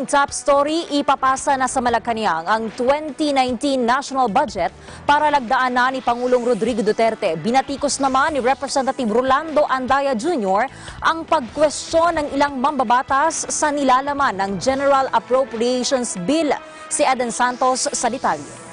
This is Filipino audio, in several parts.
Top story, ipapasa na sa Malacanang ang 2019 national budget para lagdaan na ni Pangulong Rodrigo Duterte. Binatikos naman ni Representative Rolando Andaya Jr. ang pagkwestiyon ng ilang mambabatas sa nilalaman ng General Appropriations Bill. Si Eden Santos sa detalye.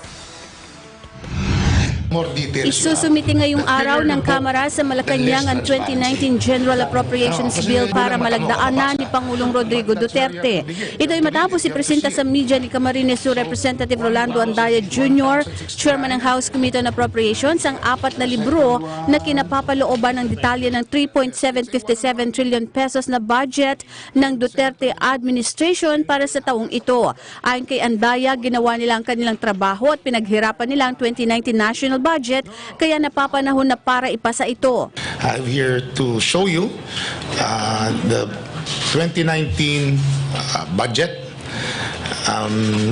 Isusumite ngayong araw ng Kamara sa Malacanang ang 2019 General Appropriations Bill para malagdaanan ni Pangulong Rodrigo Duterte. Ito ay matapos ipresenta sa media ni Camarines Sur Representative Rolando Andaya Jr., Chairman ng House Committee on Appropriations, ang 4 na libro na kinapapalooban ng detalye ng 3.757 trillion pesos na budget ng Duterte administration para sa taong ito. Ayon kay Andaya, ginawa nila ang kanilang trabaho at pinaghirapan nila ang 2019 national budget, kaya napapanahon na para ipasa ito. I'm here to show you the 2019 budget.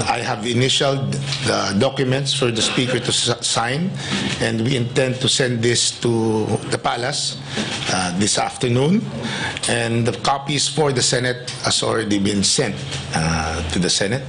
I have initialed the documents for the Speaker to sign, and we intend to send this to the Palace this afternoon. And the copies for the Senate has already been sent to the Senate.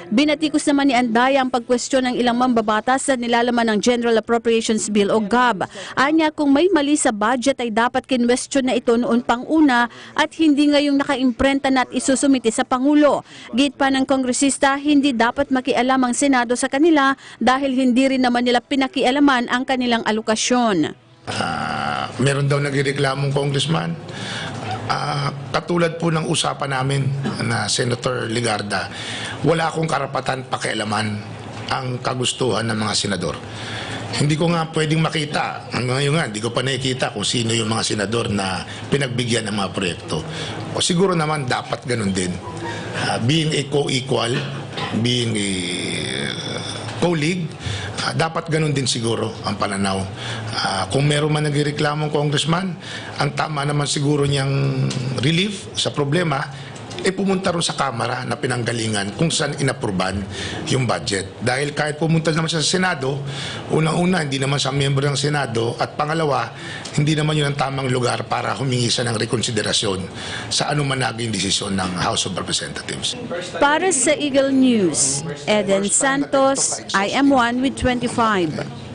Binatikos naman ni Andaya ang pagkwestiyon ng ilang mambabatas sa nilalaman ng General Appropriations Bill o GAB. Anya, kung may mali sa budget ay dapat kinwestiyon na ito noon pang una at hindi ngayong nakaimprenta na at isusumite sa Pangulo. Git pa ng kongresista, hindi dapat makialam ang Senado sa kanila dahil hindi rin naman nila pinakialaman ang kanilang alokasyon. Meron daw nagreklamong congressman. Katulad po ng usapan namin na Senator Ligarda, wala akong karapatan pakialaman ang kagustuhan ng mga senador. Hindi ko nga pwedeng makita, ngayon nga, hindi ko pa nakikita kung sino yung mga senador na pinagbigyan ng mga proyekto. O siguro naman dapat ganun din. Being a co-equal, being a colleague, dapat ganun din siguro ang pananaw. Kung meron man nagreklamong congressman, ang tama naman siguro niyang relief sa problema, pumunta rin sa Kamara na pinanggalingan kung saan inapruban yung budget. Dahil kahit pumunta naman siya sa Senado, unang-una, hindi naman siya miyembro ng Senado, at pangalawa, hindi naman yun ang tamang lugar para humingi siya ng rekonsiderasyon sa anuman naging desisyon ng House of Representatives. Para sa Eagle News, Eden Santos, IM1 with 25.